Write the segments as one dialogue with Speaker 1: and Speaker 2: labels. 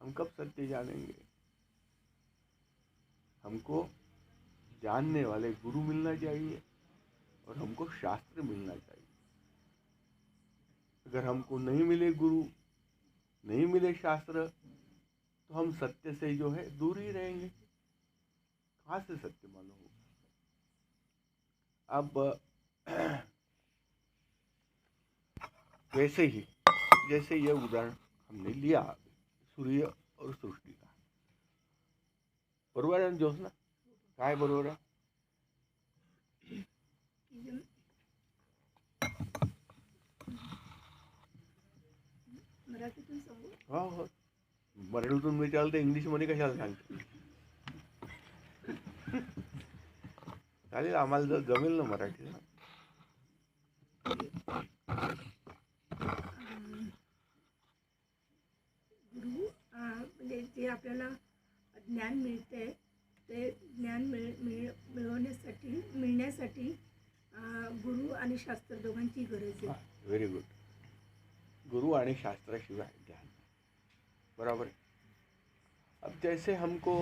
Speaker 1: हम कब सत्य जानेंगे? हमको जानने वाले गुरु मिलना चाहिए और हमको शास्त्र मिलना चाहिए। अगर हमको नहीं मिले गुरु, नहीं मिले शास्त्र, तो हम सत्य से जो है दूर ही रहेंगे। कहाँ से सत्य मालूम होगा? अब वैसे ही जैसे ये उदाहरण हमने लिया सूर्य और सृष्टि का, बरोबर है ना जोशना? काय बरोबर आहे?
Speaker 2: मराठीतून सांगू?
Speaker 1: हो हो, मराठीतून विचारलं तर इंग्लिशमध्ये कशाला सांगते? चालेल, आम्हाला जर जमेल ना मराठी.
Speaker 2: गुरु म्हणजे जे आपल्याला ज्ञान मिळते ते ज्ञान मिळण्यासाठी गुरु आणि शास्त्र दोघांची गरज आहे.
Speaker 1: Very good. गुरु आणि शास्त्राशिवाय ज्ञान, बराबर है. अब जैसे हमको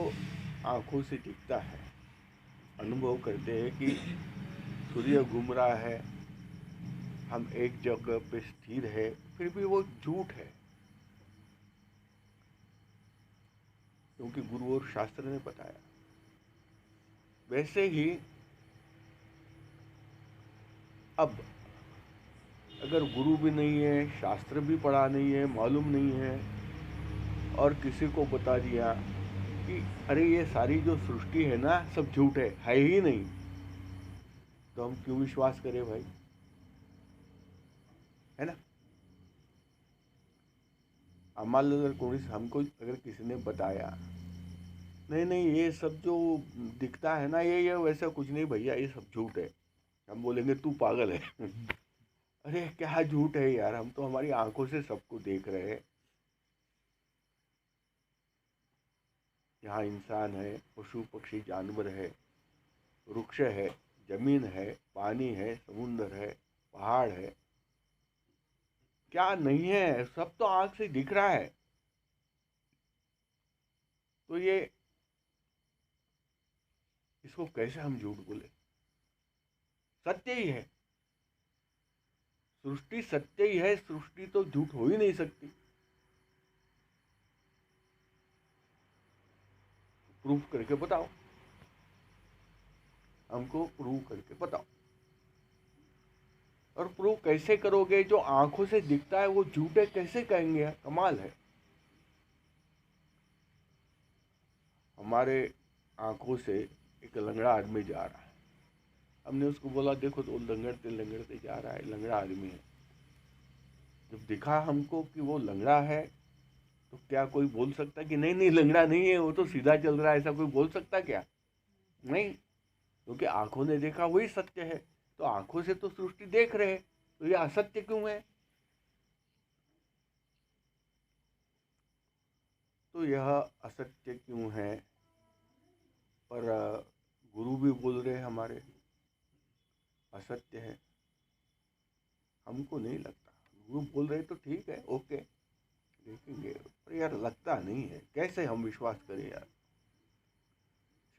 Speaker 1: आँखों से दिखता है, अनुभव करते हैं कि सूर्य घूम रहा है, हम एक जगह पे स्थिर है, फिर भी वो झूठ है, क्योंकि गुरु और शास्त्र ने बताया. वैसे ही अब अगर गुरु भी नहीं है, शास्त्र भी पढ़ा नहीं है, मालूम नहीं है, और किसी को बता दिया कि अरे ये सारी जो सृष्टि है ना सब झूठ है ही नहीं, तो हम क्यों विश्वास करें भाई? है ना? आम्हाला जर कोणी, हमको अगर किसी ने बताया नहीं नहीं ये सब जो दिखता है ना ये वैसा कुछ नहीं भैया, ये सब झूठ है, हम बोलेंगे तू पागल है. अरे क्या झूठ है यार, हम तो हमारी आंखों से सबको देख रहे हैं. यहाँ इंसान है, पशु पक्षी जानवर है, वृक्ष है, जमीन है, पानी है, समुद्र है, पहाड़ है, क्या नहीं है? सब तो आंख से दिख रहा है. तो ये इसको कैसे हम झूठ बोले? सत्य ही है, सृष्टि सत्य ही है, सृष्टि तो झूठ हो ही नहीं सकती. प्रूफ करके बताओ, हमको प्रूव करके बताओ. और प्रूव कैसे करोगे? जो आंखों से दिखता है वो झूठ है कैसे कहेंगे? कमाल है. हमारे आंखों से एक लंगड़ा आदमी जा रहा है, हमने उसको बोला देखो तो लंगड़ते लंगड़ते जा रहा है, लंगड़ा आदमी है. जब दिखा हमको कि वो लंगड़ा है तो क्या कोई बोल सकता कि नहीं नहीं लंगड़ा नहीं है, वो तो सीधा चल रहा है, ऐसा कोई बोल सकता क्या? नहीं, क्योंकि आंखों ने देखा वही सत्य है. तो आंखों से तो सृष्टि देख रहे, तो ये असत्य क्यों है? तो यह असत्य क्यों है? पर गुरु भी बोल रहे हमारे असत्य है. हमको नहीं लगता. गुरु बोल रहे तो ठीक है, ओके देखेंगे, पर यार लगता नहीं है. कैसे हम विश्वास करें यार?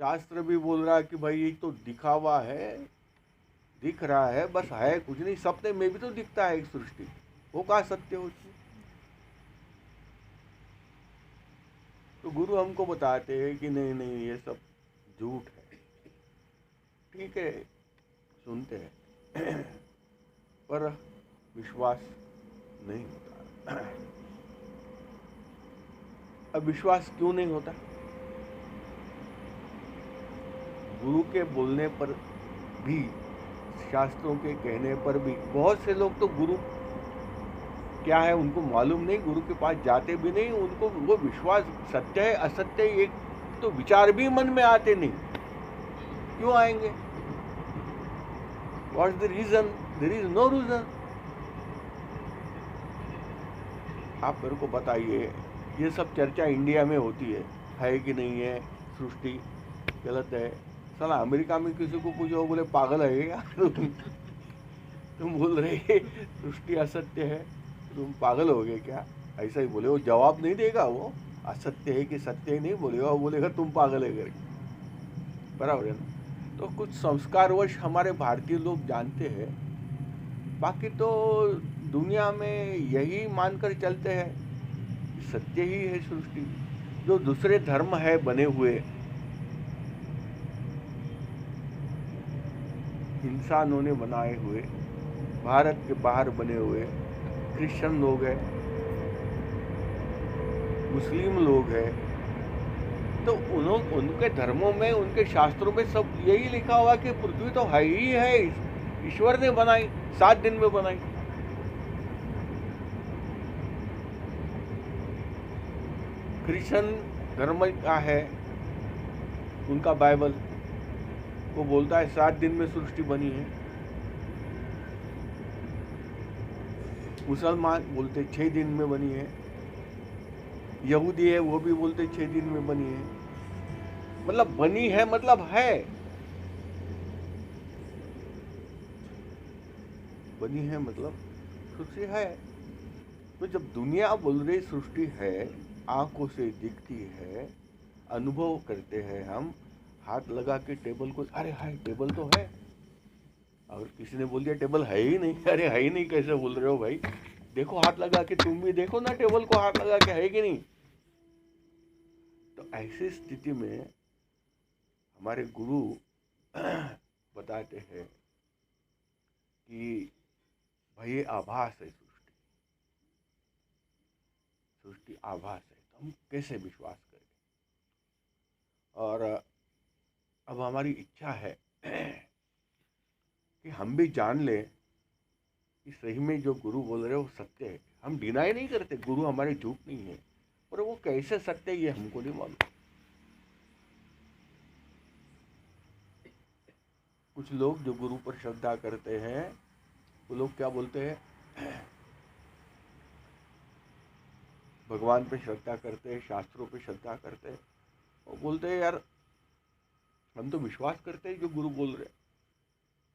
Speaker 1: शास्त्र भी बोल रहा है कि भाई ये तो दिखावा है, दिख रहा है बस, है कुछ नहीं. सपने में भी तो दिखता है एक सृष्टि, वो कहाँ सत्य होती? तो गुरु हमको बताते हैं कि नहीं नहीं ये सब झूठ है. ठीक है, सुनते हैं पर विश्वास नहीं होता. अब विश्वास क्यों नहीं होता? गुरु के बोलने पर भी, शास्त्रों के कहने पर भी बहुत से लोग तो गुरु क्या है उनको मालूम नहीं, गुरु के पास जाते भी नहीं, उनको वो विश्वास सत्य है असत्य है एक तो विचार भी मन में आते नहीं. क्यों आएंगे? What is the reason? There is no reason. आप मेरे को बताइए, ये सब चर्चा इंडिया में होती है कि नहीं है, सृष्टि गलत है. साला अमेरिका में किसी को पूछो बोले पागल है क्या? तुम बोल रहे सृष्टि असत्य है, तुम पागल हो गए क्या? ऐसा ही बोले, वो जवाब नहीं देगा. वो असत्य है कि सत्य ही नहीं बोलेगा, वो बोलेगा तुम पागल है करके, बराबर है ना। तो कुछ संस्कारवश हमारे भारतीय लोग जानते हैं, बाकी तो दुनिया में यही मानकर चलते हैं कि सत्य ही है सृष्टि। जो दूसरे धर्म है बने हुए, इंसानों ने बनाए हुए, भारत के बाहर बने हुए क्रिश्चियन लोग हैं, मुस्लिम लोग हैं, तो उनके धर्मों में, उनके शास्त्रों में सब यही लिखा हुआ कि पृथ्वी तो है ही है, ईश्वर ने बनाई, 7 दिन में बनाई। क्रिश्चियन धर्म का है उनका बाइबल, वो बोलता है 7 दिन में सृष्टि बनी है। मुसलमान बोलते 6 दिन में बनी है, यहूदी है वो भी बोलते 6 दिन में बनी है। मतलब बनी है मतलब है, बनी है मतलब सृष्टि है। तो जब दुनिया बोल रही सृष्टि है, आंखों से दिखती है, अनुभव करते हैं हम, हाथ लगा के टेबल को, अरे हाय टेबल तो है, और किसी ने बोल दिया टेबल है ही नहीं, अरे है ही नहीं कैसे बोल रहे हो भाई, देखो हाथ लगा के, तुम भी देखो ना टेबल को हाथ लगा के, है कि नहीं। तो ऐसी स्थिति में हमारे गुरु बताते हैं कि भाई ये आभास है, सृष्टि सृष्टि आभास है, तो हम कैसे विश्वास करें। और अब हमारी इच्छा है कि हम भी जान लें कि सही में जो गुरु बोल रहे हैं वो सत्य है। हम डिनाई नहीं करते गुरु हमारे झूठ नहीं है, पर वो कैसे सत्य है ये हमको नहीं मालूम। कुछ लोग जो गुरु पर श्रद्धा करते हैं, वो लोग क्या बोलते हैं, भगवान पे श्रद्धा करते हैं, शास्त्रों पे श्रद्धा करते हैं, वो बोलते हैं यार हम तो विश्वास करते हैं जो गुरु बोल रहे हैं,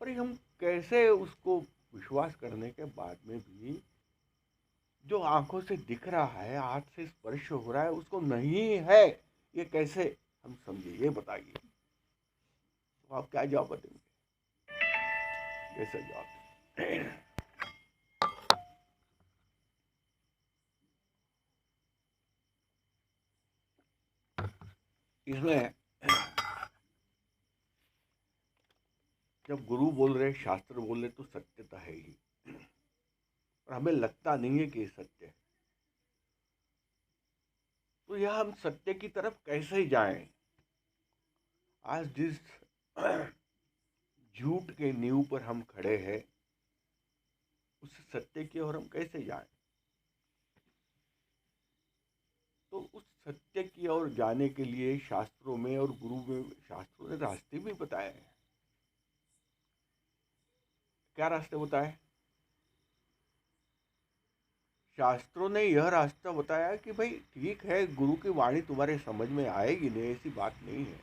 Speaker 1: पर हम कैसे उसको विश्वास करने के बाद में भी जो आंखों से दिख रहा है, हाथ से स्पर्श हो रहा है, उसको नहीं है, ये कैसे हम समझे, ये बताइए। तो आप क्या जवाब देंगे, कैसे जवाब। इसमें जब गुरु बोल रहे, शास्त्र बोल रहे, तो सत्यता है ही, और हमें लगता नहीं है कि ये सत्य है, तो यह हम सत्य की तरफ कैसे जाएं। आज जिस झूठ के नींव पर हम खड़े हैं, उस सत्य की ओर हम कैसे जाएं। तो उस सत्य की ओर जाने के लिए शास्त्रों में और गुरु में, शास्त्रों ने रास्ते भी बताए हैं। क्या रास्ते बताए, शास्त्रों ने यह रास्ता बताया कि भाई ठीक है, गुरु की वाणी तुम्हारे समझ में आएगी नहीं, ऐसी बात नहीं है,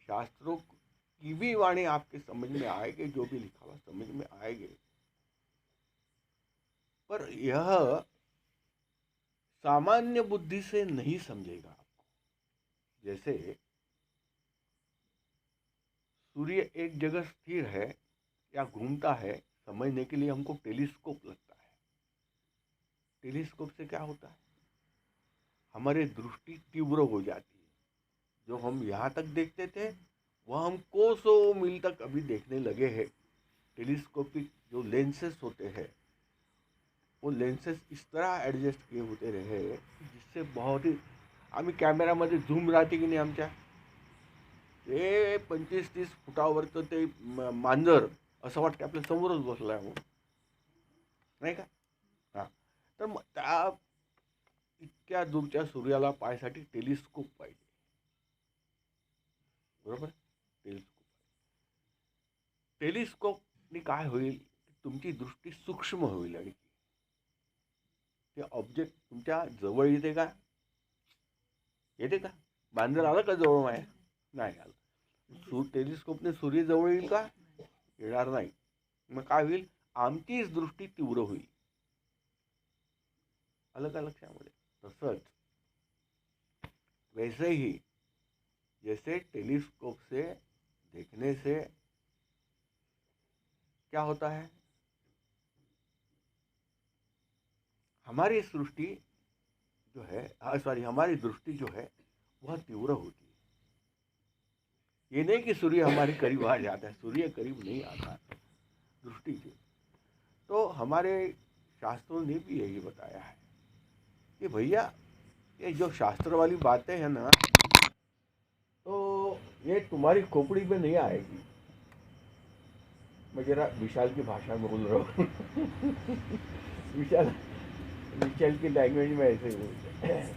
Speaker 1: शास्त्रों की भी वाणी आपके समझ में आएगी, जो भी लिखा हुआ समझ में आएगी, पर यह सामान्य बुद्धि से नहीं समझेगा आपको। जैसे सूर्य एक जगह स्थिर है या घूमता है, समझने के लिए हमको टेलीस्कोप लगता है। टेलीस्कोप से क्या होता है, हमारी दृष्टि तीव्र हो जाती है, जो हम यहाँ तक देखते थे वह हम कोसों मील तक अभी देखने लगे हैं। टेलीस्कोपिक जो लेंसेस होते हैं, वो लेंसेस इस तरह ॲडजस्ट किए होते रहे जिससे बहुत ही, आम्ही कॅमेरामध्ये झूम राहते की नाही आमच्या, ते 25-30 फुटावरचं ते मांजर असं वाटतं आपल्या समोरच बसला आहे, नाही का। हां, तर मग त्या इतक्या दूरच्या सूर्याला पाहायसाठी टेलिस्कोप पाहिजे, बरोबर। टेलिस्कोप, टेलिस्कोपनी काय होईल, तुमची दृष्टी सूक्ष्म होईल आणि ते ऑब्जेक्ट तुमच्या जवळ येते का, येते का, मांजर आलं का जवळ माया, नाही आलं। टेलिस्कोपने सूर्य जवळ येईल का, येणार नाही। मग काय होईल, आमचीच दृष्टी तीव्र होईल अलग अलग क्षणामध्ये. तसंच वैसे ही जैसे टेलीस्कोप से देखने से क्या होता है, हमारी सृष्टि जो है, सॉरी, हमारी दृष्टि जो है वह तीव्र होती है. ये नहीं कि सूर्य हमारे करीब आ जाता है, सूर्य करीब नहीं आता दृष्टि के. तो हमारे शास्त्रों ने भी यही बताया है कि भैया ये जो शास्त्र वाली बातें हैं ना, तो ये तुम्हारी खोपड़ी में नहीं आएगी. मैं जरा विशाल की भाषा में बोल रहा हूँ. विशाल विशाल की लैंग्वेज में ऐसे ही बोलते हैं.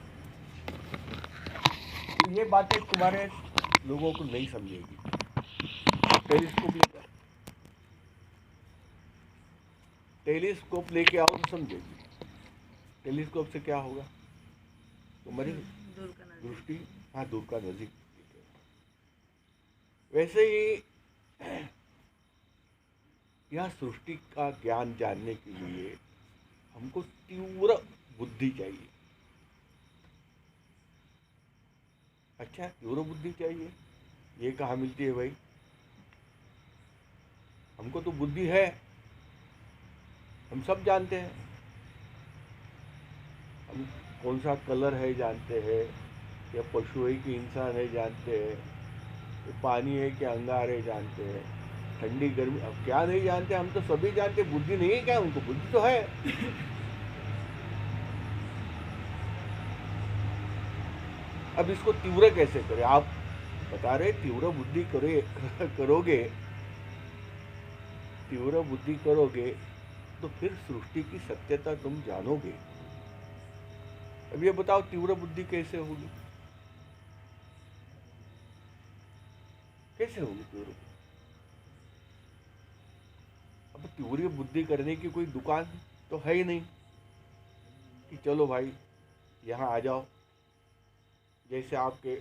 Speaker 1: तो ये बातें तुम्हारे लोगों को नहीं समझेगी. टेलीस्कोप लेके आओ तो समझेगी. टेलीस्कोप से क्या होगा, तुम्हारी दृष्टि, हाँ, दूर का नजदीक. वैसे ही यह सृष्टि का ज्ञान जानने के लिए हमको तीव्र बुद्धि चाहिए. अच्छा, तीव्र बुद्धि चाहिए, ये कहाँ मिलती है भाई? हमको तो बुद्धि है, हम सब जानते हैं. हम कौन सा कलर है जानते हैं, या पशु है कि इंसान है जानते हैं, या पानी है कि अंगार है जानते हैं, ठंडी गर्मी, अब क्या नहीं जानते, हम तो सभी जानते. बुद्धि नहीं है क्या उनको? बुद्धि तो है. अब इसको तीव्र कैसे करें? आप बता रहे तीव्र बुद्धि करोगे, तीव्र बुद्धि करोगे तो फिर सृष्टि की सत्यता तुम जानोगे. अब ये बताओ तीव्र बुद्धि कैसे होगी? कैसे होगी तीव्र? अब तीव्र बुद्धि करने की कोई दुकान तो है ही नहीं कि चलो भाई यहाँ आ जाओ. जैसे आपके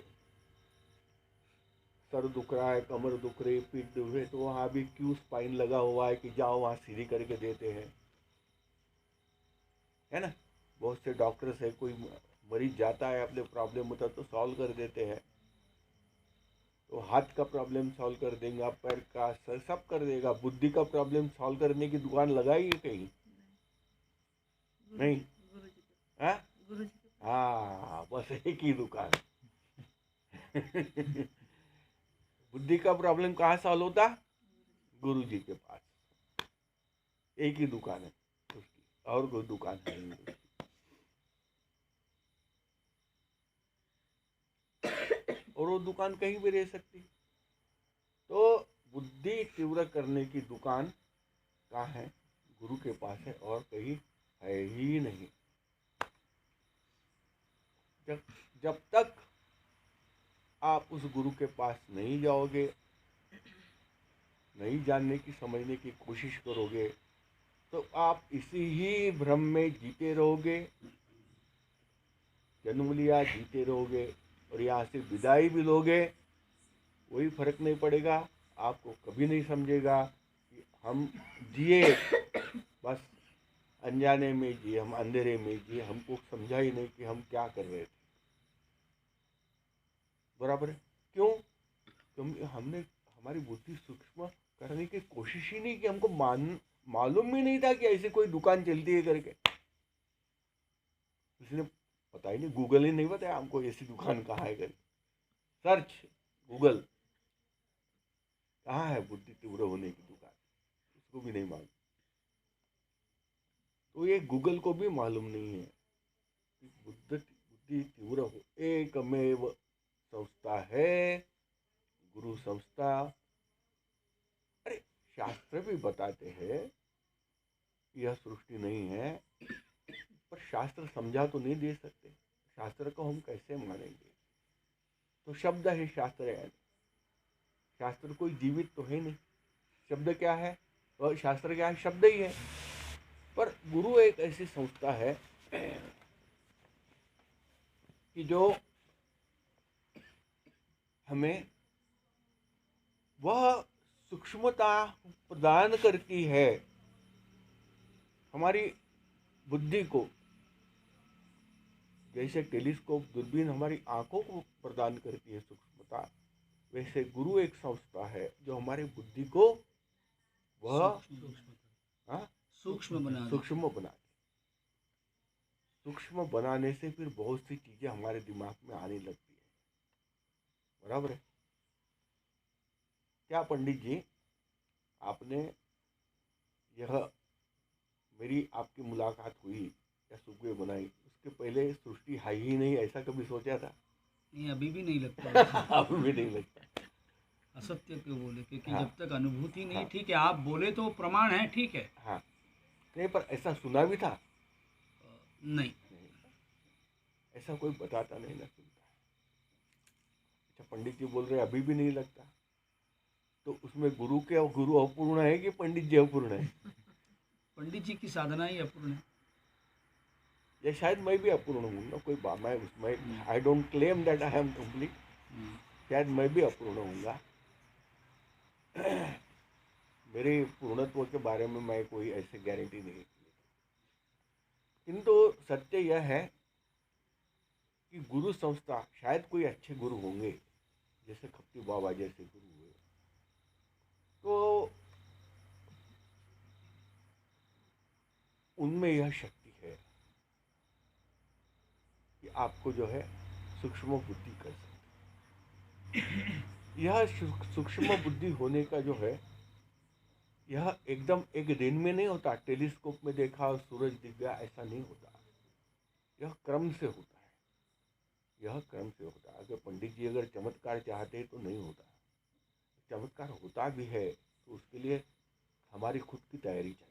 Speaker 1: सर दुख रहा है, कमर दुख रही, पीठ दुख रही, तो वहाँ भी क्यू स्पाइन लगा हुआ है कि जाओ वहाँ सीधी करके देते हैं, है ना. बहुत से डॉक्टर्स है, कोई मरीज जाता है अपने प्रॉब्लम होता तो सॉल्व कर देते हैं. तो हाथ का प्रॉब्लम सॉल्व कर देंगे, पैर का, सर, सब कर देगा. बुद्धि का प्रॉब्लम सॉल्व करने की दुकान लगाई है कहीं? नहीं. हाँ, बस एक ही दुकान. बुद्धि का प्रॉब्लम कहाँ सॉल्व होता? गुरु जी के पास. एक ही दुकान है उसकी, और कोई दुकान है नहीं. और वो दुकान कहीं भी रह सकती. तो बुद्धि तीव्र करने की दुकान कहाँ है? गुरु के पास है, और कहीं है ही नहीं. जब तक आप उस गुरु के पास नहीं जाओगे, नहीं जानने की, समझने की कोशिश करोगे, तो आप इसी ही भ्रम में जीते रहोगे. जन्म लिया, जीते रहोगे, और यहाँ से विदाई भी लोगे, कोई फर्क नहीं पड़ेगा. आपको कभी नहीं समझेगा कि हम जिए, बस अनजाने में जिए, हम अंधेरे में जिए, हमको समझा ही नहीं कि हम क्या कर रहे थे. बराबर है. क्यों? क्योंकि हमने हमारी बुद्धि सूक्ष्म करने की कोशिश ही नहीं की. हमको मालूम ही नहीं था कि ऐसी कोई दुकान चलती है करके. इसने पता ही नहीं, गूगल ही नहीं बताया हमको ऐसी दुकान कहाँ है करके. सर्च गूगल, कहाँ है बुद्धि तीव्र होने की दुकान, उसको भी नहीं मालूम. तो ये गूगल को भी मालूम नहीं है कि बुद्धि तीव्र हो. एकमेव संस्था है, गुरु संस्था. अरे, शास्त्र भी बताते हैं कि यह सृष्टि नहीं है, पर शास्त्र समझा तो नहीं दे सकते. शास्त्र को हम कैसे मानेंगे? तो शब्द है, शास्त्र है. शास्त्र कोई जीवित तो है नहीं. शब्द क्या है, और शास्त्र क्या है? शब्द ही है. पर गुरु एक ऐसी संस्था है कि जो हमें वह सूक्ष्मता प्रदान करती है, हमारी बुद्धि को, जैसे टेलीस्कोप दूरबीन हमारी आंखों को प्रदान करती है सूक्ष्मता, वैसे गुरु एक संस्था है जो हमारी बुद्धि को वह
Speaker 3: सूक्ष्म बना दे।
Speaker 1: सूक्ष्म बना दे। सूक्ष्म बनाने से फिर बहुत सी चीजें हमारे दिमाग में आने लगती है। बराबर है क्या पंडित जी? आपने यह मेरी आपकी मुलाकात हुई या सुबह बनाई, उसके पहले सृष्टि है ही नहीं, ऐसा कभी सोचा था?
Speaker 3: नहीं, अभी भी नहीं लगता।
Speaker 1: अभी भी नहीं लगता।
Speaker 3: असत्य क्यों बोले, क्योंकि
Speaker 1: हाँ।
Speaker 3: जब तक अनुभूति नहीं,
Speaker 1: हाँ।
Speaker 3: ठीक है आप बोले तो प्रमाण है, ठीक है।
Speaker 1: हाँ, नहीं पर ऐसा सुना भी था?
Speaker 3: नहीं,
Speaker 1: ऐसा कोई बताता नहीं ना सुनता। अच्छा, पंडित जी बोल रहे अभी भी नहीं लगता, तो उसमें गुरु के गुरु अपूर्ण है कि पंडित जी अपूर्ण है?
Speaker 3: पंडित जी की साधना ही अपूर्ण है।
Speaker 1: या शायद मैं भी अपूर्ण हूँ ना, कोई मैं उसमें I don't claim that I am complete, शायद मैं भी अपूर्ण हूँगा। मेरे पूर्णत्व के बारे में मैं कोई ऐसे गारंटी नहीं, किंतु सत्य यह है कि गुरु संस्था, शायद कोई अच्छे गुरु होंगे जैसे खप्ती बाबा जैसे गुरु हुए, तो उनमें यह शक्ति है कि आपको जो है सूक्ष्म बुद्धि कर सकते। यह सूक्ष्म बुद्धि होने का जो है, यह एकदम एक दिन में नहीं होता। टेलीस्कोप में देखा और सूरज दिख गया, ऐसा नहीं होता। यह क्रम से होता है, यह क्रम से होता है। अगर पंडित जी अगर चमत्कार चाहते तो नहीं होता। चमत्कार होता भी है तो उसके लिए हमारी खुद की तैयारी चाहिए।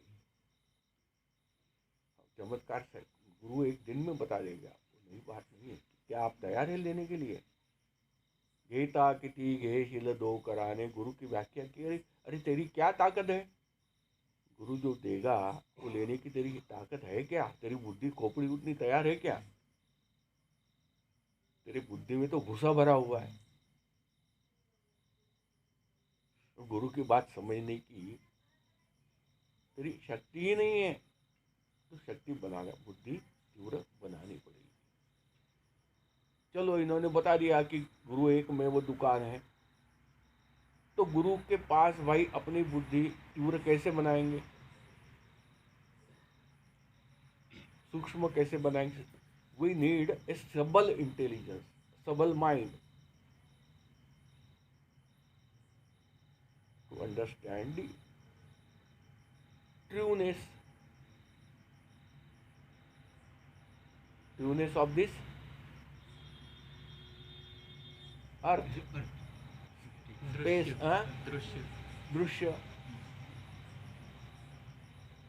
Speaker 1: चमत्कार से गुरु एक दिन में बता देंगे आपको, नई बात नहीं है। क्या आप तैयार है लेने के लिए? घेता किति घेशील दो कराने, गुरु की व्याख्या की। अरे तेरी क्या ताकत है? गुरु जो देगा वो लेने की तेरी ताकत है क्या? तेरी बुद्धि खोपड़ी उतनी तैयार है क्या? तेरी बुद्धि में तो भूसा भरा हुआ है। तो गुरु की बात समझने की तेरी शक्ति ही नहीं है, तो शक्ति बनाना, बुद्धि तीव्र बनानी पड़ेगी। चलो, इन्होंने बता दिया कि गुरु एक में वो दुकान है, तो गुरु के पास भाई अपनी बुद्धि तीव्र कैसे बनाएंगे, सूक्ष्म कैसे बनाएंगे? We need a subtle intelligence, subtle mind to understand the trueness of this earth, space, दृश्य।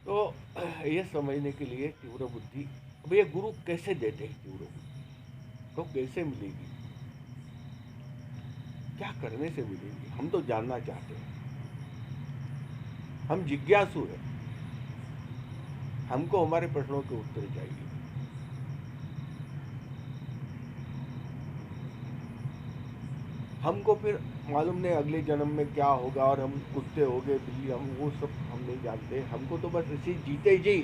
Speaker 1: तो यह समझने के लिए तीव्र बुद्धि, अब ये गुरु कैसे देते हैं तीव्र बुद्धि, तो कैसे मिलेगी, क्या करने से मिलेगी, हम तो जानना चाहते हैं। हम जिज्ञासु हैं, हमको हमारे प्रश्नों के उत्तर चाहिए। हमको फिर मालूम नहीं अगले जन्म में क्या होगा, और हम कुत्ते हो गए, बिल्ली, हम वो सब हम नहीं जानते। हमको तो बस इसी जीते जी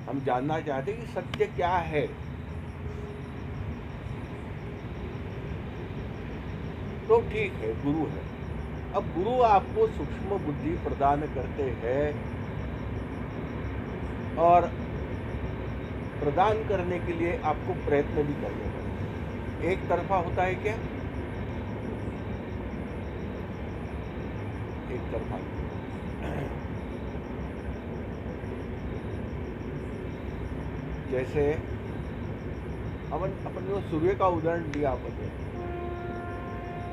Speaker 1: हम जानना चाहते कि सत्य क्या है। तो ठीक है, गुरु है। अब गुरु आपको सूक्ष्म बुद्धि प्रदान करते हैं, और प्रदान करने के लिए आपको प्रयत्न भी करने पड़ते। एक तरफा होता है क्या? एक तरफा। जैसे अपन ने सूर्य का उदाहरण दिया, अपन ने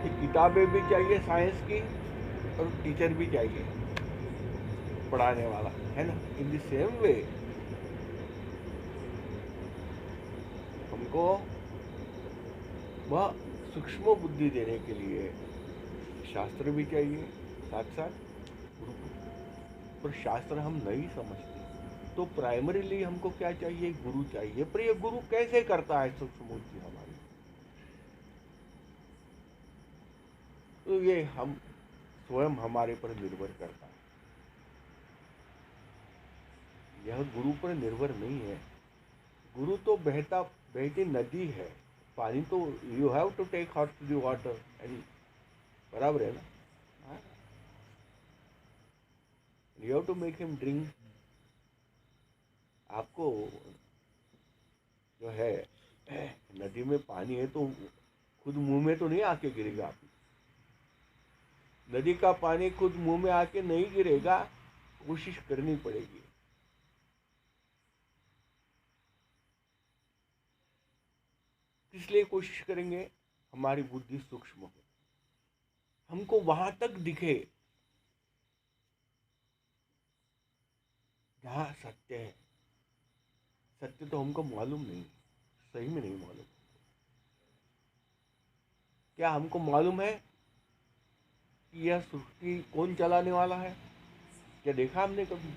Speaker 1: कि किताबें भी चाहिए साइंस की, और टीचर भी चाहिए पढ़ाने वाला, है ना। इन द सेम वे हमको वह सूक्ष्म बुद्धि देने के लिए शास्त्र भी चाहिए, साथ साथ गुरु भी। पर शास्त्र हम नहीं समझते, तो प्राइमरीली हमको क्या चाहिए? गुरु चाहिए। पर ये गुरु कैसे करता है सूक्ष्म बुद्धि हमारी? तो ये हम स्वयं हमारे पर निर्भर करता है। यह गुरु पर निर्भर नहीं है, गुरु तो बहती नदी है, पानी तो यू हैव टू टेक हॉट टू द वाटर एंड बराबर है ना, you have to make him drink. आपको जो है नदी में पानी है तो खुद मुंह में तो नहीं आके गिरेगा, आप नदी का पानी खुद मुंह में आके नहीं गिरेगा, कोशिश करनी पड़ेगी। किस लिए कोशिश करेंगे? हमारी बुद्धि सूक्ष्म हो, हमको वहां तक दिखे जहां सत्य है। सत्य तो हमको मालूम नहीं, सही में नहीं मालूम। क्या हमको मालूम है कि यह सृष्टि कौन चलाने वाला है? क्या देखा हमने कभी?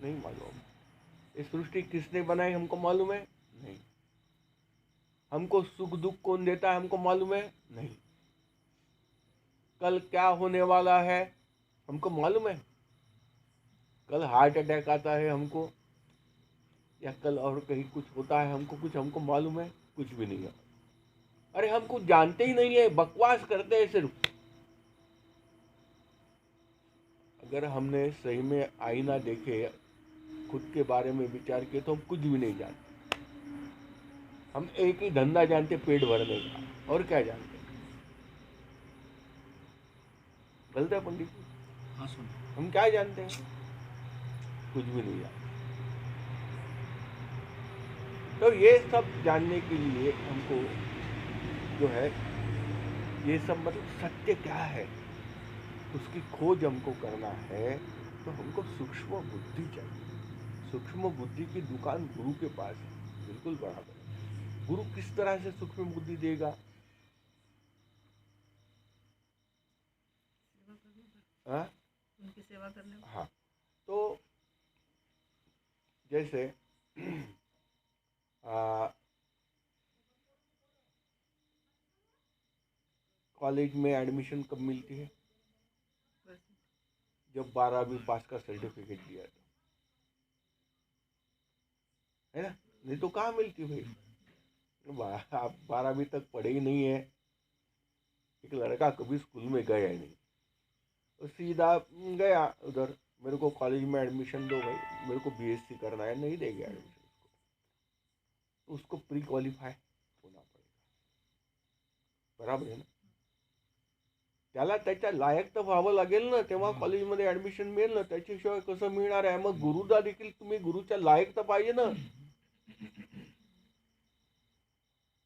Speaker 1: नहीं मालूम। ये सृष्टि किसने बनाई हमको मालूम है? नहीं। हमको सुख दुख कौन देता है हमको मालूम है? नहीं। कल क्या होने वाला है हमको मालूम है? कल हार्ट अटैक आता है हमको, या कल और कहीं कुछ होता है हमको, कुछ हमको मालूम है? कुछ भी नहीं है। अरे हम कुछ जानते ही नहीं है, बकवास करते हैं सिर्फ। अगर हमने सही में आईना देखे, खुद के बारे में विचार किए, तो हम कुछ भी नहीं जानते। हम एक ही धंधा जानते, पेट भरने का, और क्या जानते? गलत है पंडित जी?
Speaker 3: हाँ सुन।
Speaker 1: हम क्या जानते हैं? कुछ भी नहीं जानते। तो ये सब जानने के लिए हमको जो है, ये सब मतलब सत्य क्या है, उसकी खोज हमको करना है। तो हमको सूक्ष्म बुद्धि चाहिए। सूक्ष्म बुद्धि की दुकान गुरु के पास है, बिल्कुल बराबर है। गुरु किस तरह से सूक्ष्म बुद्धि देगा? हाँ,
Speaker 2: उनकी सेवा करने में।
Speaker 1: हाँ। तो जैसे कॉलेज में एडमिशन कब मिलती है? जब 12वीं पास का सर्टिफिकेट दिया था, है ना? नहीं तो कहाँ मिलती भाई? आप 12वीं तक पढ़े ही नहीं है, एक लड़का कभी स्कूल में गया ही नहीं, तो सीधा गया उधर, मेरे को कॉलेज में एडमिशन दो भाई, मेरे को बीएससी करना है, नहीं देंगे एडमिशन उसको, तो उसको प्री क्वालिफाई होना पड़ेगा, बराबर आहे ना? त्याला त्याच्या लायक तर व्हावं लागेल ना, तेव्हा कॉलेजमध्ये ऍडमिशन मिळेल ना, त्याच्याशिवाय कसं मिळणार आहे? मग गुरुदा देखील तुम्ही गुरुच्या लायक तर पाहिजे ना,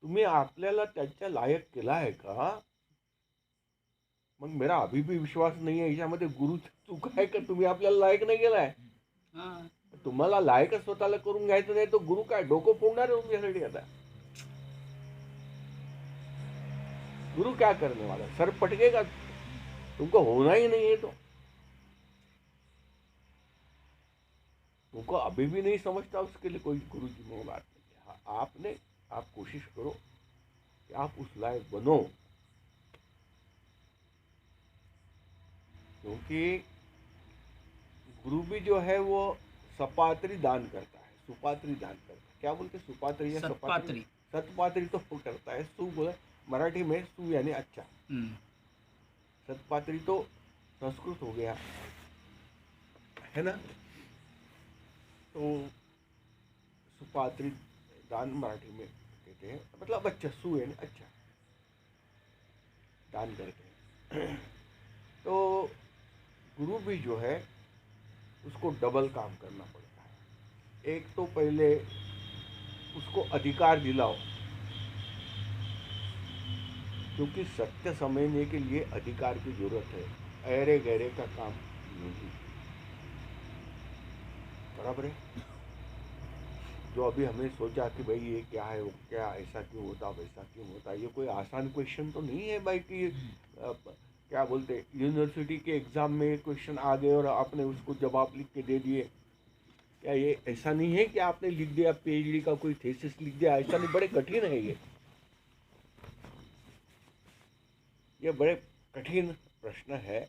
Speaker 1: तुम्ही आपल्याला त्याच्या लायक केला आहे का? मग मेरा अभी भी विश्वास नाही आहे याच्यामध्ये गुरु चूक आहे का तुम्ही आपल्याला लायक नाही केलाय?
Speaker 3: हाँ
Speaker 1: तुम्हाला लायक स्वतःला करून घ्यायचं नाही, तो गुरु काय डोकं फोडणार आहे तुमच्यासाठी? आता गुरु क्या करने वाला है? सर पटकेगा, तुमको होना ही नहीं है तो। तुमको अभी भी नहीं समझता, उसके लिए कोई गुरु जी में बात नहीं है। हाँ, आप कोशिश करो कि आप उस लायक बनो, क्योंकि गुरु भी जो है वो सपात्री दान करता है, सुपात्री दान करता है। क्या बोलते? सुपात्री या
Speaker 3: सतपात्री।
Speaker 1: सतपात्री तो वो करता है। सु बोला मराठी में, सु यानी अच्छा। सतपात्री तो संस्कृत हो गया, है ना? तो सुपात्री दान मराठी में कहते हैं, मतलब अच्छा, सु यानी अच्छा, दान करते हैं। तो गुरु भी जो है उसको डबल काम करना पड़ता है। एक तो पहले उसको अधिकार दिलाओ, क्योंकि सत्य समझने के लिए अधिकार की जरूरत है, अरे गहरे का काम नहीं, बराबर है? जो अभी हमने सोचा कि भाई ये क्या है, वो क्या, ऐसा क्यों होता, वैसा क्यों होता, ये कोई आसान क्वेश्चन तो नहीं है भाई कि क्या बोलते, यूनिवर्सिटी के एग्जाम में क्वेश्चन आ गए और आपने उसको जवाब लिख के दे दिए। क्या ये ऐसा नहीं है कि आपने लिख दिया, पीएचडी का कोई थीसिस लिख दिया? ऐसा नहीं, बड़े कठिन है ये बड़े कठिन प्रश्न है।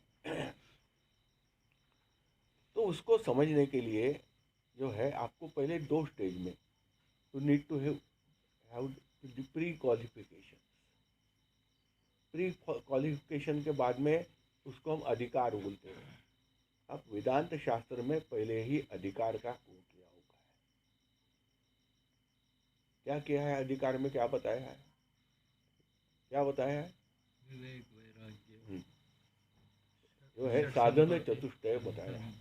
Speaker 1: तो उसको समझने के लिए जो है आपको पहले 2 स्टेज में to need to have the pre-qualification. Pre-qualification के बाद में उसको हम अधिकार बोलते हैं। अब वेदांत शास्त्र में पहले ही अधिकार का वो किया होगा है। क्या किया है अधिकार में, क्या बताया है, क्या बताया है?
Speaker 4: विवेक वैराग्य
Speaker 1: जो है साधन चतुष्टय बताया है।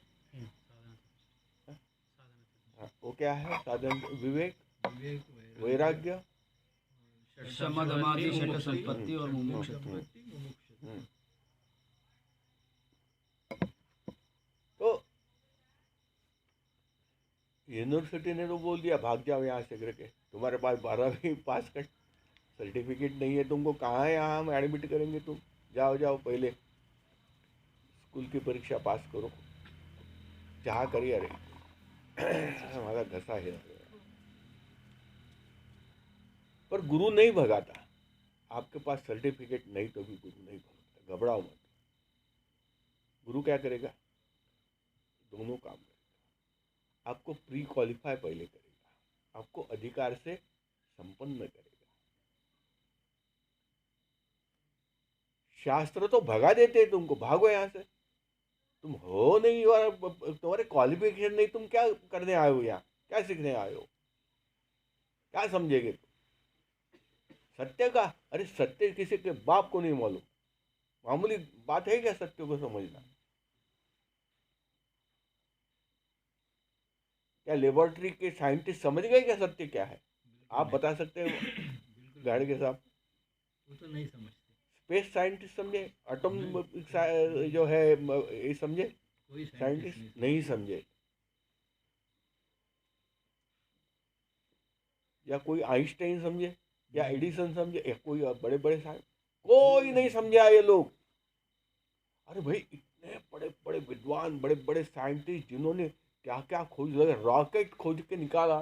Speaker 1: हाँ, वो क्या है? साधन विवेक, वैराग्य,
Speaker 3: शमदमादि षट संपत्ति और मुमुक्षुत्व।
Speaker 1: तो यूनिवर्सिटी ने तो बोल दिया भाग जाओ यहाँ से करके, तुम्हारे पास 12वीं पास का सर्टिफिकेट नहीं है, तुमको कहाँ यहाँ हम एडमिट करेंगे, तुम जाओ जाओ पहले स्कूल की परीक्षा पास करो, चाह करिए। अरे हमारा घसा है। पर गुरु नहीं भगाता, आपके पास सर्टिफिकेट नहीं तो भी गुरु नहीं भगाता, घबराओ मत। गुरु क्या करेगा? दोनों काम करेगा। आपको प्री क्वालिफाई पहले करेगा, आपको अधिकार से संपन्न करेगा। शास्त्र तो भगा देते हैं तुमको, भागो यहाँ से, तुम हो नहीं और तुम्हारे क्वालिफिकेशन नहीं, तुम क्या करने आए हो यहाँ, क्या सीखने आए हो, क्या समझेगे तुम सत्य का? अरे सत्य किसी के बाप को नहीं मालूम, मामूली बात है क्या सत्य को समझना? क्या लेबोरेटरी के साइंटिस्ट समझ गए क्या सत्य क्या है? आप बता सकते हो गाड़ी के साहब?
Speaker 4: वो तो नहीं समझते।
Speaker 1: स्पेस साइंटिस्ट समझे, एटम जो है ये समझे,
Speaker 4: कोई
Speaker 1: साइंटिस्ट नहीं समझे। या कोई आइंस्टाइन समझे, या एडिसन समझे, या कोई बड़े बड़े साइंस, कोई नहीं समझा ये लोग। अरे भाई इतने बड़े बड़े विद्वान, बड़े बड़े साइंटिस्ट जिन्होंने क्या क्या खोज लगे, रॉकेट खोज के निकाला,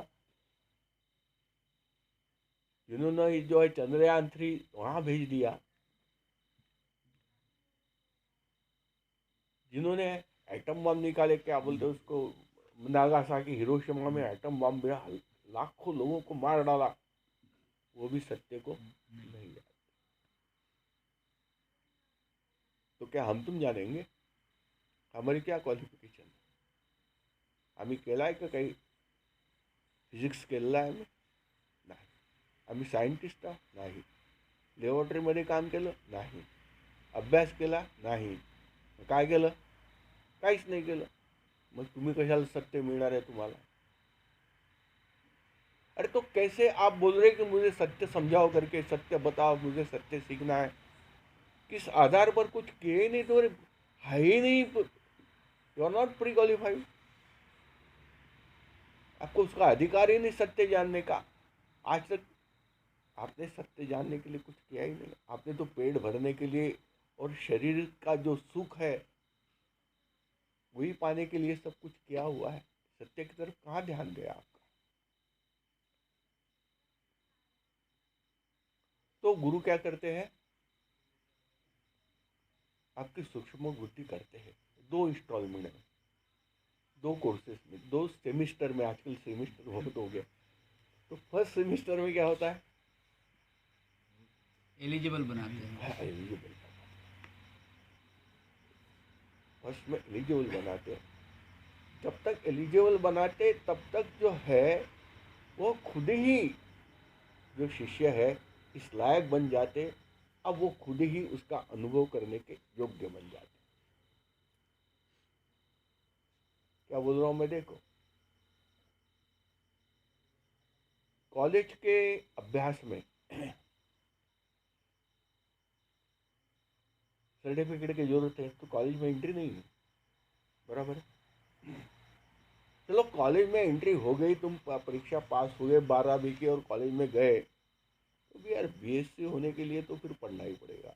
Speaker 1: जिन्होंने जो है चंद्रयान 3 वहां भेज दिया, जिन्होंने एटम बम निकाले, क्या बोलते उसको, नागासाकी हिरोशिमा में एटम बम भी लाखों लोगों को मार डाला, वो भी सत्य को नहीं जानते। तो क्या हम तुम जानेंगे? हमारी क्या क्वालिफिकेशन है? आम्ही केलाय का काही फिजिक्स केलेला आहे? आम्ही नाही. आम्ही सायंटिस्ट आहोत? नाही. लॅबोरेटरीमध्ये काम केलं? नाही. अभ्यास केला? नाही. काय केलं? काहीच नाही केलं. मग तुम्ही कशाला सत्य मिळणार आहे तुम्हाला? अरे तो कैसे आप बोल रहे कि मुझे सत्य समझाओ करके, सत्य बताओ, मुझे सत्य सीखना है, किस आधार पर? कुछ किए ही नहीं, तो है ही नहीं, you are not pre qualified, आपको उसका अधिकार ही नहीं सत्य जानने का। आज तक आपने सत्य जानने के लिए कुछ किया ही नहीं, आपने तो पेट भरने के लिए और शरीर का जो सुख है वही पाने के लिए सब कुछ किया हुआ है। सत्य की तरफ कहाँ ध्यान गया आपका? तो गुरु क्या करते हैं? आपकी सूक्ष्म बुद्धि करते हैं 2 इंस्टॉलमेंट में, 2 कोर्सेस में, 2 सेमिस्टर में। आजकल सेमिस्टर बहुत हो गया। तो फर्स्ट सेमिस्टर में क्या होता है?
Speaker 3: एलिजिबल बनाते हैं।
Speaker 1: एलिजिबल, फर्स्ट में एलिजिबल बनाते हैं। जब तक एलिजिबल बनाते तब तक जो है वो खुद ही, जो शिष्य है, इस लायक बन जाते, अब वो खुद ही उसका अनुभव करने के योग्य बन जाते। क्या बोल रहा हूं मैं? देखो, कॉलेज के अभ्यास में सर्टिफिकेट की जरूरत है, तो कॉलेज में एंट्री नहीं है, बराबर है? चलो कॉलेज में एंट्री हो गई, तुम परीक्षा पास हुए 12वीं की और कॉलेज में गए, तो भी यार बीएससी होने के लिए तो फिर पढ़ना ही पड़ेगा।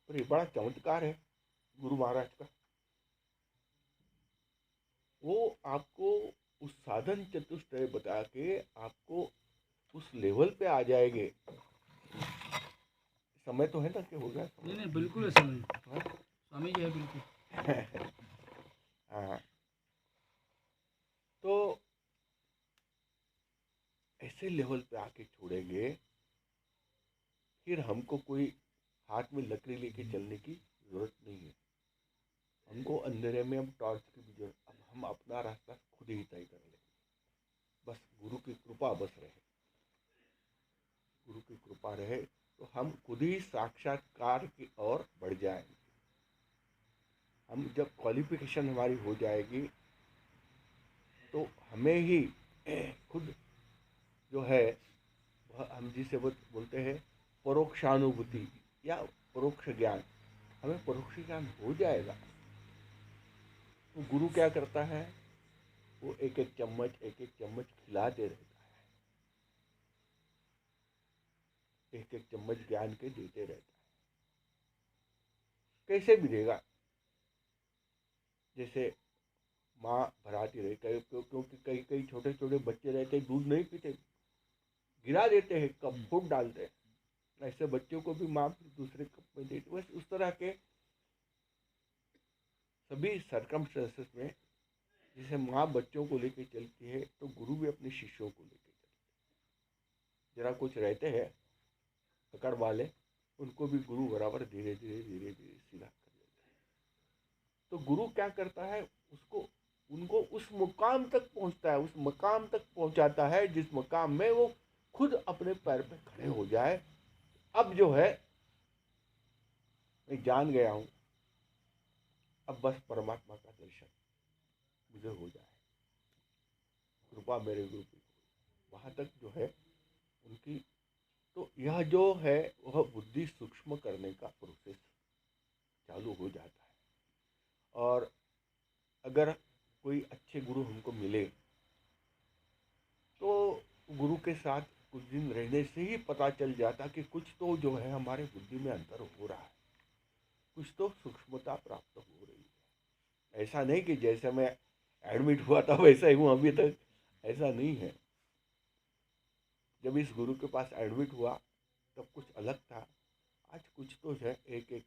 Speaker 1: पर ये बड़ा चमत्कार है गुरु महाराज का, वो आपको उस साधन चतुष्टय बता के आपको उस लेवल पे आ जाएंगे। समय तो है ना कि हो गया?
Speaker 3: नहीं नहीं, बिल्कुल है समय। स्वामी जी है बिल्कुल।
Speaker 1: हाँ, तो ऐसे लेवल पे आके छोड़ेंगे, फिर हमको कोई हाथ में लकड़ी लेके चलने की जरूरत नहीं है। हमको अंधेरे में हम टॉर्च की भी जरूरत, अब हम अपना रास्ता खुद ही तय कर लेंगे। बस गुरु की कृपा बस रहे, गुरु की कृपा रहे तो हम खुद ही साक्षात्कार की ओर बढ़ जाएंगे। हम जब क्वालिफिकेशन हमारी हो जाएगी तो हमें ही खुद जो है वह हम जिसे वो बोलते हैं परोक्षानुभूति या परोक्ष ज्ञान, हमें परोक्ष ज्ञान हो जाएगा। तो गुरु क्या करता है, वो एक एक चम्मच खिलाते रहता है, एक एक चम्मच ज्ञान के देते रहता है। कैसे भी देगा, जैसे माँ भराती रहे, क्योंकि कई कई छोटे छोटे बच्चे रहते दूध नहीं पीते, गिरा देते हैं, कप फूट डालते हैं, ऐसे बच्चों को भी माँ दूसरे कप में देती। बस उस तरह के सभी सर्कमस्टेंसेस में जैसे माँ बच्चों को लेके चलती है, तो गुरु भी अपने शिष्यों को लेके चलते हैं। जरा कुछ रहते हैं पकड़ वाले, उनको भी गुरु बराबर धीरे धीरे सीधा कर लेता है। तो गुरु क्या करता है, उसको उनको उस मुकाम तक पहुंचता है, उस मकाम तक पहुंचाता है जिस मकाम में वो खुद अपने पैर पे खड़े हो जाए। अब जो है मैं जान गया हूं, अब बस परमात्मा का दर्शन मुझे हो जाए, कृपा मेरे गुरु की, वहां तक जो है उनकी। तो यह जो है वह बुद्धि सूक्ष्म करने का प्रोसेस चालू हो जाता है। और अगर कोई अच्छे गुरु हमको मिले तो गुरु के साथ कुछ दिन रहने से ही पता चल जाता कि कुछ तो जो है हमारे बुद्धि में अंतर हो रहा है, कुछ तो सूक्ष्मता प्राप्त हो रही है। ऐसा नहीं कि जैसे मैं एडमिट हुआ था वैसा ही हूँ अभी तक, ऐसा नहीं है। जब इस गुरु के पास एडमिट हुआ तब कुछ अलग था, आज कुछ तो है, एक एक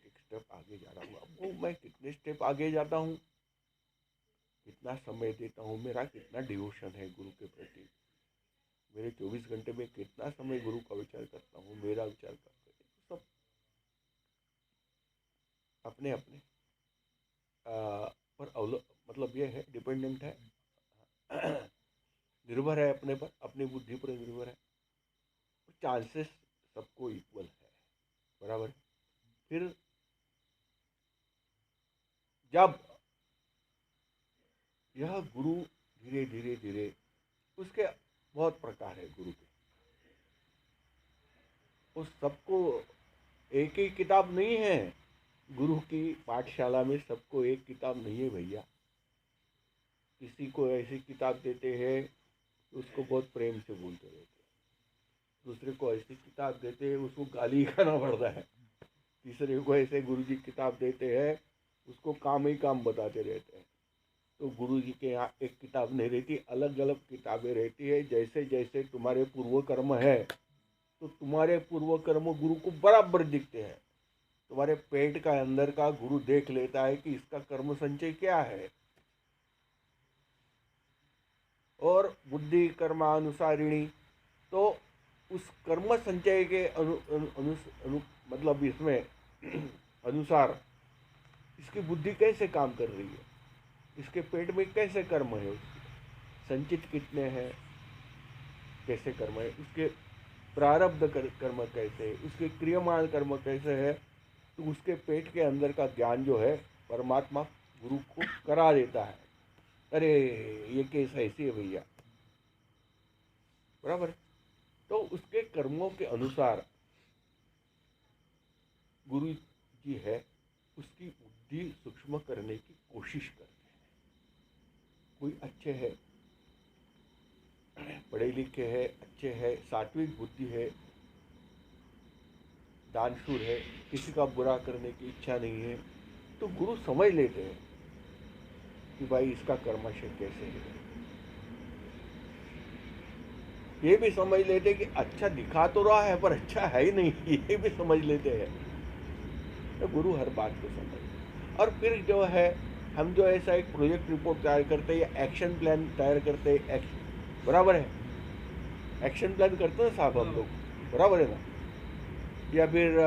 Speaker 1: स्टेप आगे जा रहा हूँ। अब वो मैं कितने स्टेप आगे जाता हूँ, कितना समय देता हूँ, मेरा कितना डिवोशन है गुरु के प्रति, मेरे 24 घंटे में कितना समय गुरु का विचार करता हूँ, मेरा विचार करता हूँ, तो सब अपने अपने पर मतलब ये है, डिपेंडेंट है, निर्भर है अपने पर, अपनी बुद्धि पर निर्भर है। चांसेस सबको इक्वल है, बराबर। फिर जब यह गुरु धीरे धीरे धीरे, उसके बहुत प्रकार है गुरु के, उस सबको एक ही किताब नहीं है। गुरु की पाठशाला में सबको एक किताब नहीं है भैया। किसी को ऐसी किताब देते हैं उसको बहुत प्रेम से बोलते रहते हैं, दूसरे को ऐसी किताब देते हैं उसको गाली खाना पड़ता है, तीसरे को ऐसे गुरु जी किताब देते हैं उसको काम ही काम बताते रहते हैं। तो गुरु जी के यहाँ एक किताब नहीं रहती, अलग अलग किताबें रहती है। जैसे जैसे तुम्हारे पूर्व कर्म है तो तुम्हारे पूर्व कर्म गुरु को बराबर दिखते हैं। तुम्हारे पेट का अंदर का गुरु देख लेता है कि इसका कर्म संचय क्या है, और बुद्धि कर्मानुसारिणी, तो उस कर्म संचय के मतलब इसमें अनुसार इसकी बुद्धि कैसे काम कर रही है, इसके पेट में कैसे कर्म है, उसके संचित कितने हैं, कैसे कर्म है, उसके प्रारब्ध कर्म कैसे है, उसके क्रियमाण कर्म कैसे है, तो उसके पेट के अंदर का ज्ञान जो है परमात्मा गुरु को करा देता है। अरे ये केस ऐसी है भैया, बराबर। तो उसके कर्मों के अनुसार गुरु जी है उसकी बुद्धि सूक्ष्म करने की कोशिश करते हैं। कोई अच्छे है, पढ़े लिखे है, अच्छे है, सात्विक बुद्धि है, दानशूर है, किसी का बुरा करने की इच्छा नहीं है, तो गुरु समझ लेते हैं कि भाई इसका कर्माशय कैसे है। ये भी समझ लेते कि अच्छा दिखा तो रहा है पर अच्छा है ही नहीं, ये भी समझ लेते हैं। तो गुरु हर बात को समझ, और फिर जो है हम जो ऐसा एक प्रोजेक्ट रिपोर्ट तैयार करते हैं या एक्शन प्लान तैयार करते हैं, बराबर है, एक्शन प्लान करते हैं साहब हम लोग, बराबर है ना। या फिर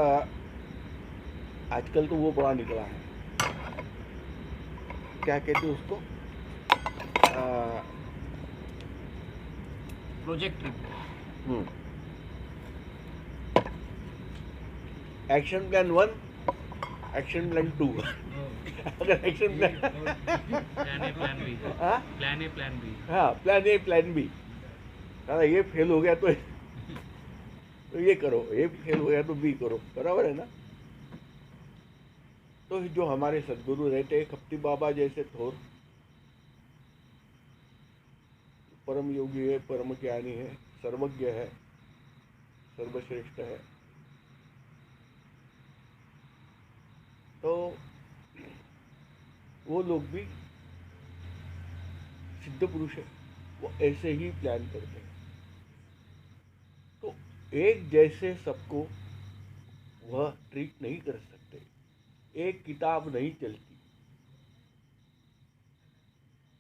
Speaker 1: आजकल तो वो बड़ा निकला है, क्या कहते हैं उसको,
Speaker 3: project
Speaker 1: action plan 1, action plan 2। अगर action plan
Speaker 3: plan A plan B,
Speaker 1: हाँ
Speaker 3: प्लान ए प्लान बी।
Speaker 1: हाँ, प्लान ए प्लान बी, दादा ये फेल हो गया तो ये करो, ये फेल हो गया तो बी करो, बराबर है ना। तो जो हमारे सदगुरु रहते हैं खप्ती बाबा जैसे थोर, परम योगी है, परम ज्ञानी है, सर्वज्ञ है, सर्वश्रेष्ठ है, तो वो लोग भी सिद्ध पुरुष है, वो ऐसे ही प्लान करते हैं। तो एक जैसे सबको वह ट्रीट नहीं कर सकते, एक किताब नहीं चलती,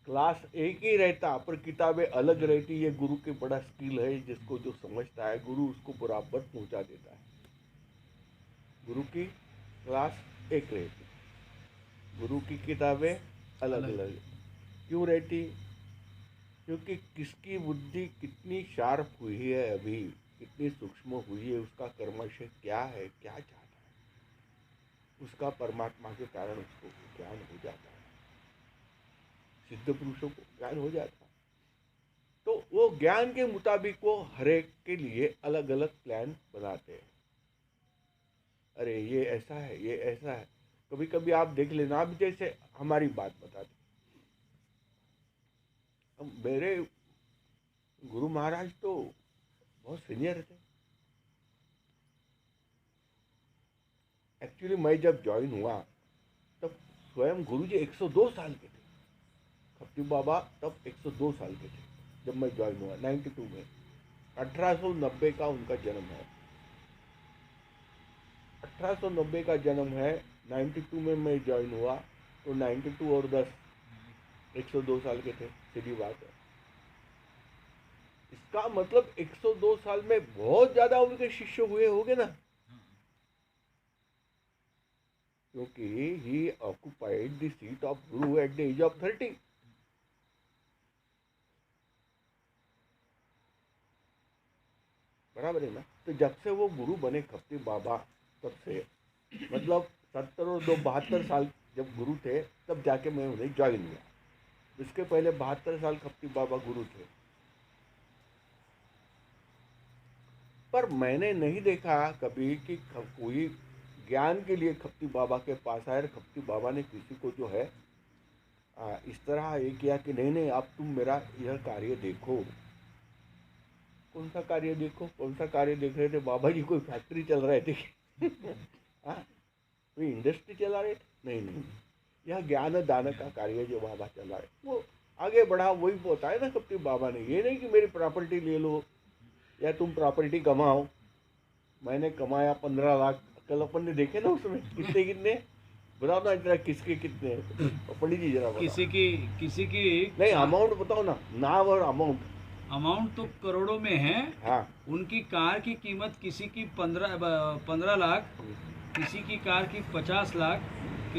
Speaker 1: क्लास एक ही रहता पर किताबें अलग रहती। ये गुरु के बड़ा स्किल है, जिसको जो समझता है गुरु उसको बराबर पहुंचा देता है। गुरु की क्लास एक रहती, गुरु की किताबें अलग अलग क्यों रहती? क्योंकि किसकी बुद्धि कितनी शार्प हुई है, अभी कितनी सूक्ष्म हुई है, उसका कर्मशय क्या है, क्या चाहता है, उसका परमात्मा के कारण उसको ज्ञान हो जाता है, सिद्ध पुरुषों को ज्ञान हो जाता है। तो वो ज्ञान के मुताबिक वो हर एक के लिए अलग अलग प्लान बनाते हैं। अरे ये ऐसा है, ये ऐसा है। कभी कभी आप देख लेना, आप जैसे हमारी बात बताते, मेरे गुरु महाराज तो बहुत सीनियर थे। एक्चुअली मैं जब ज्वाइन हुआ तब स्वयं गुरु जी 102 साल के थे। खप्ती बाबा तब 102 साल के थे जब मैं ज्वाइन हुआ 92 में। 1890 का उनका जन्म है, 1890 का जन्म है, 92 में मैं ज्वाइन हुआ, तो 92 और 10 102 साल के थे, सीधी बात है। इसका मतलब 102 साल में बहुत ज्यादा उनके शिष्य हुए होंगे ना, क्योंकि ही occupied the seat of Guru at the age of 30। बराबर है ना। तो जब से वो गुरु बने खप्ती बाबा, तब से मतलब 70 और 72 साल जब गुरु थे, तब जाके मैं उन्हें ज्वाइन हुआ। इसके पहले 72 साल खप्ती बाबा गुरु थे। पर मैंने नहीं देखा कभी कि कोई ज्ञान के लिए खप्ती बाबा के पास आए, खप्ती बाबा ने किसी को जो है इस तरह ये किया कि नहीं नहीं अब तुम मेरा यह कार्य देखो। कौन सा कार्य देखो? कौन सा कार्य देख रहे थे बाबा जी? कोई फैक्ट्री चल रहे थे कोई इंडस्ट्री चला रहे थे? नहीं नहीं, यह ज्ञान दान का कार्य जो बाबा चला रहे, वो आगे बढ़ा, वही बताया ना खप्ती बाबा ने। ये नहीं कि मेरी प्रॉपर्टी ले लो या तुम प्रॉपर्टी कमाओ। मैंने कमाया 15 लाख, कल अपन ने देखे ना उसमें कितने कितने, बताओ ना इतना किसके कितने। पंडित जी जरा
Speaker 3: किसी की
Speaker 1: नहीं, अमाउंट बताओ ना, नाम और
Speaker 3: अमाउंट तो करोड़ों में है।
Speaker 1: हाँ,
Speaker 3: उनकी कार की कीमत किसी की 15 लाख, किसी की कार की 50 लाख,